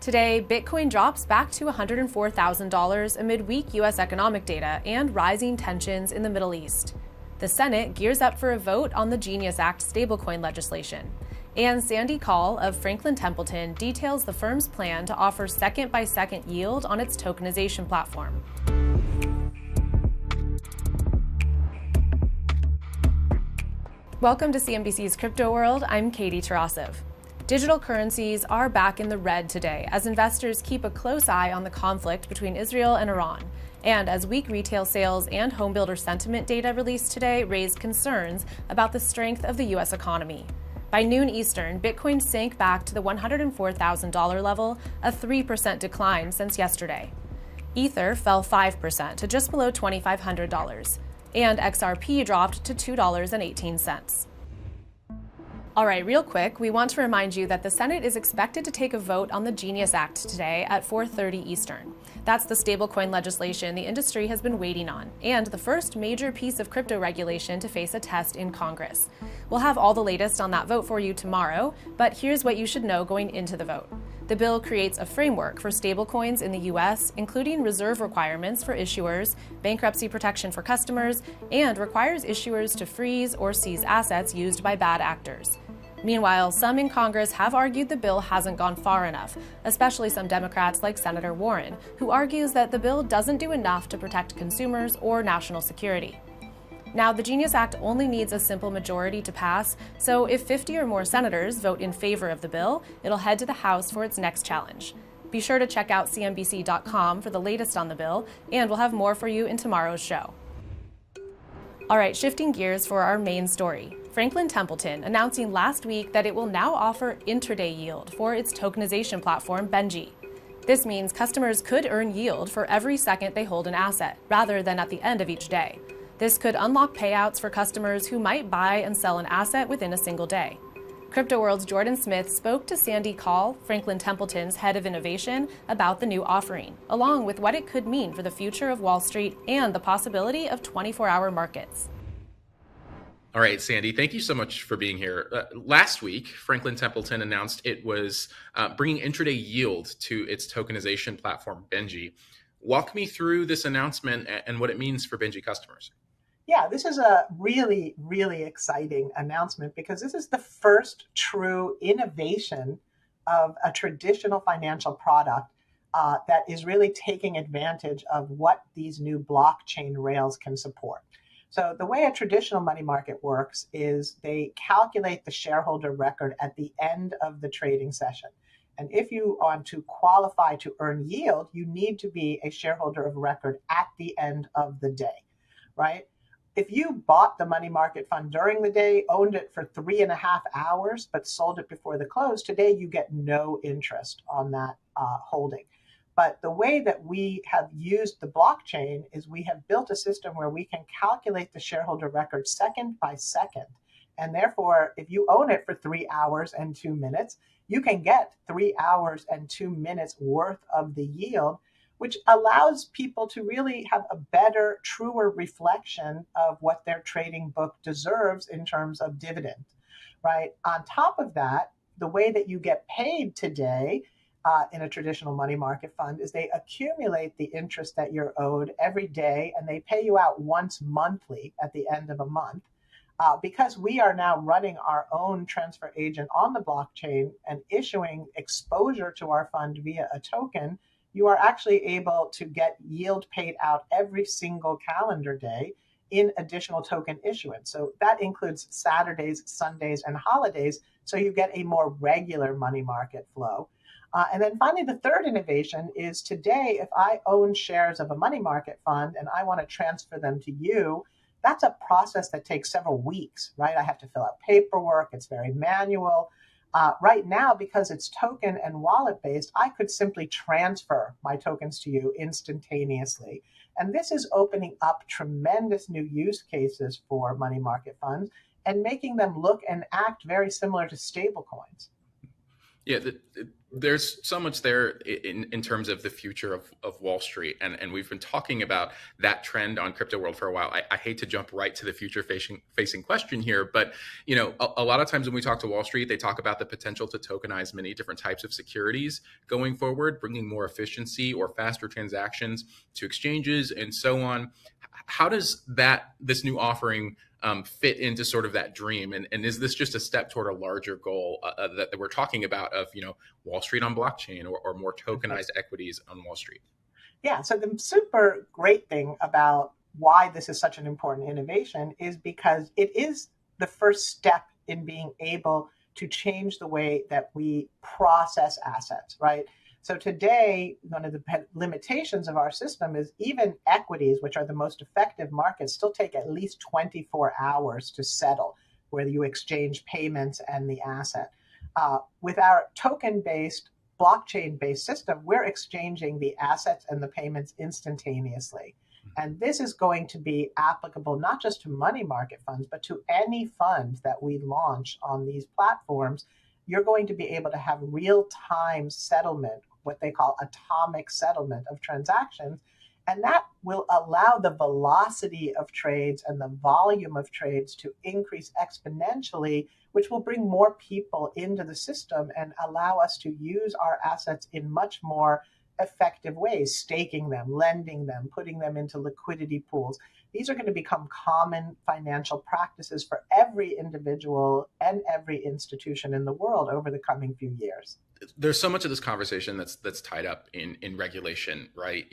Today, Bitcoin drops back to $104,000 amid weak U.S. economic data and rising tensions in the Middle East. The Senate gears up for a vote on the Genius Act stablecoin legislation. And Sandy Kaul of Franklin Templeton details the firm's plan to offer second-by-second yield on its tokenization platform. Welcome to CNBC's Crypto World. I'm Katie Tarasov. Digital currencies are back in the red today as investors keep a close eye on the conflict between Israel and Iran. And as weak retail sales and homebuilder sentiment data released today raised concerns about the strength of the U.S. economy. By noon Eastern, Bitcoin sank back to the $104,000 level, a 3% decline since yesterday. Ether fell 5% to just below $2,500, and XRP dropped to $2.18. All right, real quick, we want to remind you that the Senate is expected to take a vote on the Genius Act today at 4:30 Eastern. That's the stablecoin legislation the industry has been waiting on, and the first major piece of crypto regulation to face a test in Congress. We'll have all the latest on that vote for you tomorrow, but here's what you should know going into the vote. The bill creates a framework for stablecoins in the U.S., including reserve requirements for issuers, bankruptcy protection for customers, and requires issuers to freeze or seize assets used by bad actors. Meanwhile, some in Congress have argued the bill hasn't gone far enough, especially some Democrats like Senator Warren, who argues that the bill doesn't do enough to protect consumers or national security. Now, the Genius Act only needs a simple majority to pass, so if 50 or more senators vote in favor of the bill, it'll head to the House for its next challenge. Be sure to check out CNBC.com for the latest on the bill, and we'll have more for you in tomorrow's show. All right, shifting gears for our main story. Franklin Templeton announcing last week that it will now offer intraday yield for its tokenization platform, Benji. This means customers could earn yield for every second they hold an asset, rather than at the end of each day. This could unlock payouts for customers who might buy and sell an asset within a single day. Crypto World's Jordan Smith spoke to Sandy Kaul, Franklin Templeton's head of innovation, about the new offering, along with what it could mean for the future of Wall Street and the possibility of 24-hour markets. All right, Sandy, thank you so much for being here. Last week, Franklin Templeton announced it was bringing intraday yield to its tokenization platform, Benji. Walk me through this announcement and what it means for Benji customers. Yeah, this is a really, really exciting announcement because this is the first true innovation of a traditional financial product that is really taking advantage of what these new blockchain rails can support. So the way a traditional money market works is they calculate the shareholder record at the end of the trading session. And if you want to qualify to earn yield, you need to be a shareholder of record at the end of the day, right? If you bought the money market fund during the day, owned it for 3.5 hours, but sold it before the close, today you get no interest on that holding. But the way that we have used the blockchain is we have built a system where we can calculate the shareholder record second by second. And therefore, if you own it for 3 hours and 2 minutes, you can get 3 hours and 2 minutes worth of the yield, which allows people to really have a better, truer reflection of what their trading book deserves in terms of dividend, right? On top of that, the way that you get paid today in a traditional money market fund is they accumulate the interest that you're owed every day, and they pay you out once monthly at the end of a month. Because we are now running our own transfer agent on the blockchain and issuing exposure to our fund via a token, you are actually able to get yield paid out every single calendar day in additional token issuance. So that includes Saturdays, Sundays, and holidays. So you get a more regular money market flow. And then finally, the third innovation is today, if I own shares of a money market fund and I want to transfer them to you, that's a process that takes several weeks, right? I have to fill out paperwork. It's very manual. Right now, because it's token and wallet based, I could simply transfer my tokens to you instantaneously. And this is opening up tremendous new use cases for money market funds and making them look and act very similar to stablecoins. Yeah, There's so much there in terms of the future of Wall Street. And we've been talking about that trend on Crypto World for a while. I hate to jump right to the future facing question here, but a lot of times when we talk to Wall Street, they talk about the potential to tokenize many different types of securities going forward, bringing more efficiency or faster transactions to exchanges and so on. How does this new offering fit into sort of that dream? And is this just a step toward a larger goal that we're talking about of, Wall Street on blockchain or more tokenized equities on Wall Street? Yeah, so the super great thing about why this is such an important innovation is because it is the first step in being able to change the way that we process assets, right? So today, one of the limitations of our system is even equities, which are the most effective markets, still take at least 24 hours to settle, where you exchange payments and the asset. With our token-based, blockchain-based system, we're exchanging the assets and the payments instantaneously. And this is going to be applicable not just to money market funds, but to any fund that we launch on these platforms. You're going to be able to have real-time settlement, what they call atomic settlement of transactions. And that will allow the velocity of trades and the volume of trades to increase exponentially, which will bring more people into the system and allow us to use our assets in much more effective ways, staking them, lending them, putting them into liquidity pools. These are going to become common financial practices for every individual and every institution in the world over the coming few years. There's so much of this conversation that's tied up in regulation, right?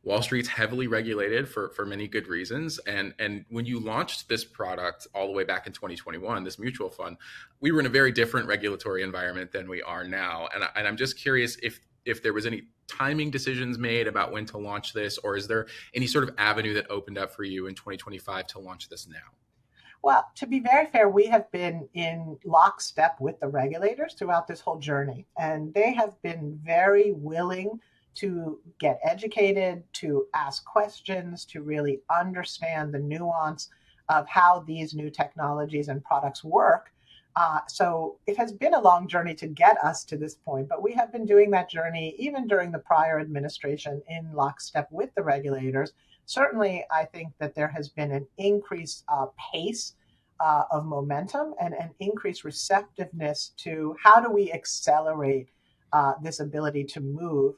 Wall Street's heavily regulated for many good reasons. And when you launched this product all the way back in 2021, this mutual fund, we were in a very different regulatory environment than we are now. And I'm just curious if there was any timing decisions made about when to launch this, or is there any sort of avenue that opened up for you in 2025 to launch this now? Well, to be very fair, we have been in lockstep with the regulators throughout this whole journey, and they have been very willing to get educated, to ask questions, to really understand the nuance of how these new technologies and products work. So it has been a long journey to get us to this point, but we have been doing that journey even during the prior administration in lockstep with the regulators. Certainly, I think that there has been an increased pace of momentum and an increased receptiveness to how do we accelerate this ability to move.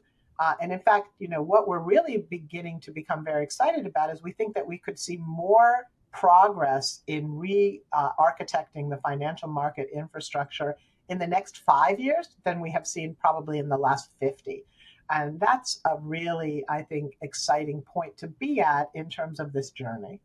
And in fact, what we're really beginning to become very excited about is we think that we could see more progress in re-architecting the financial market infrastructure in the next 5 years than we have seen probably in the last 50. And that's a really, I think, exciting point to be at in terms of this journey.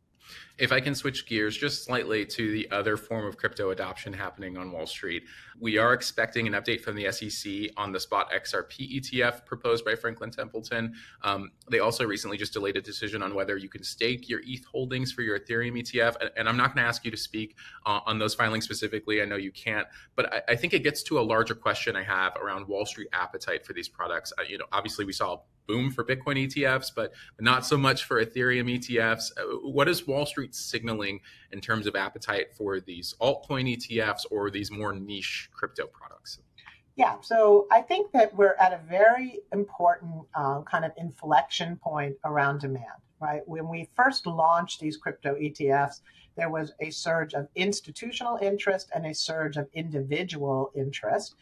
If I can switch gears just slightly to the other form of crypto adoption happening on Wall Street, we are expecting an update from the SEC on the spot XRP ETF proposed by Franklin Templeton. They also recently just delayed a decision on whether you can stake your ETH holdings for your Ethereum ETF. And I'm not going to ask you to speak on those filings specifically. I know you can't, but I think it gets to a larger question I have around Wall Street appetite for these products. Obviously we saw a boom for Bitcoin ETFs, but not so much for Ethereum ETFs. What is Wall Street signaling in terms of appetite for these altcoin ETFs or these more niche crypto products? Yeah, so I think that we're at a very important kind of inflection point around demand, right? When we first launched these crypto ETFs, there was a surge of institutional interest and a surge of individual interest.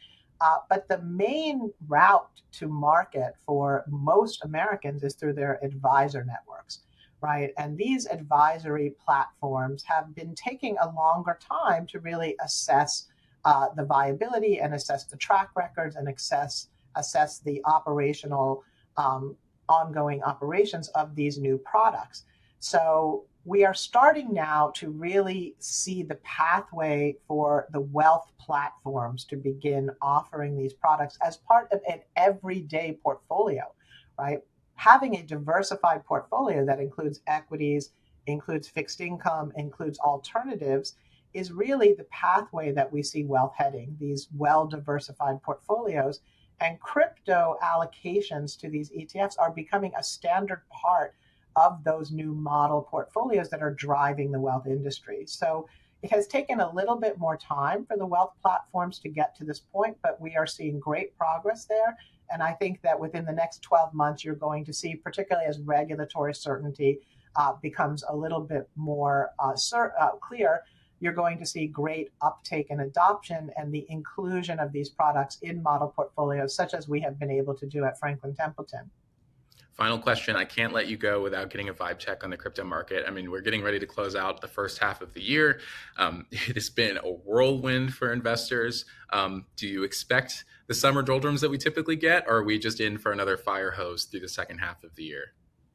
But the main route to market for most Americans is through their advisor networks, right? And these advisory platforms have been taking a longer time to really assess the viability and assess the track records and assess the operational ongoing operations of these new products. So we are starting now to really see the pathway for the wealth platforms to begin offering these products as part of an everyday portfolio, right? Having a diversified portfolio that includes equities, includes fixed income, includes alternatives is really the pathway that we see wealth heading, these well-diversified portfolios. And crypto allocations to these ETFs are becoming a standard part of those new model portfolios that are driving the wealth industry. So, It has taken a little bit more time for the wealth platforms to get to this point, but we are seeing great progress there. And I think that within the next 12 months, you're going to see, particularly as regulatory certainty becomes a little bit more clear, you're going to see great uptake and adoption and the inclusion of these products in model portfolios, such as we have been able to do at Franklin Templeton. Final question. I can't let you go without getting a vibe check on the crypto market. I mean, we're getting ready to close out the first half of the year. It has been a whirlwind for investors. Do you expect the summer doldrums that we typically get, or are we just in for another fire hose through the second half of the year?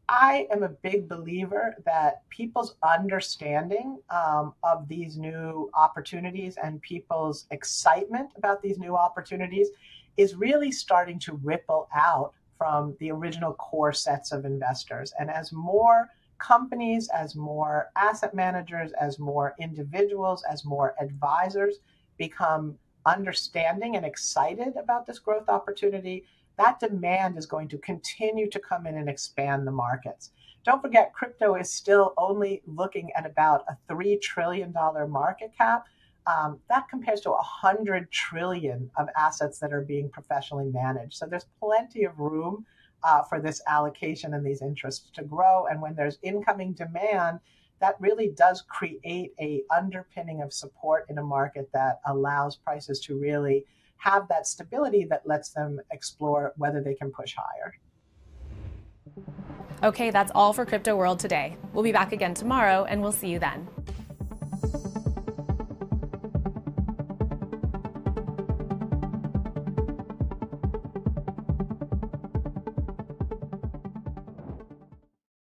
I am a big believer that people's understanding of these new opportunities and people's excitement about these new opportunities is really starting to ripple out from the original core sets of investors. And as more companies, as more asset managers, as more individuals, as more advisors become understanding and excited about this growth opportunity, that demand is going to continue to come in and expand the markets. Don't forget, crypto is still only looking at about a $3 trillion market cap. That compares to 100 trillion of assets that are being professionally managed. So there's plenty of room for this allocation and these interests to grow. And when there's incoming demand, that really does create a underpinning of support in a market that allows prices to really have that stability that lets them explore whether they can push higher. Okay, that's all for Crypto World today. We'll be back again tomorrow, and we'll see you then.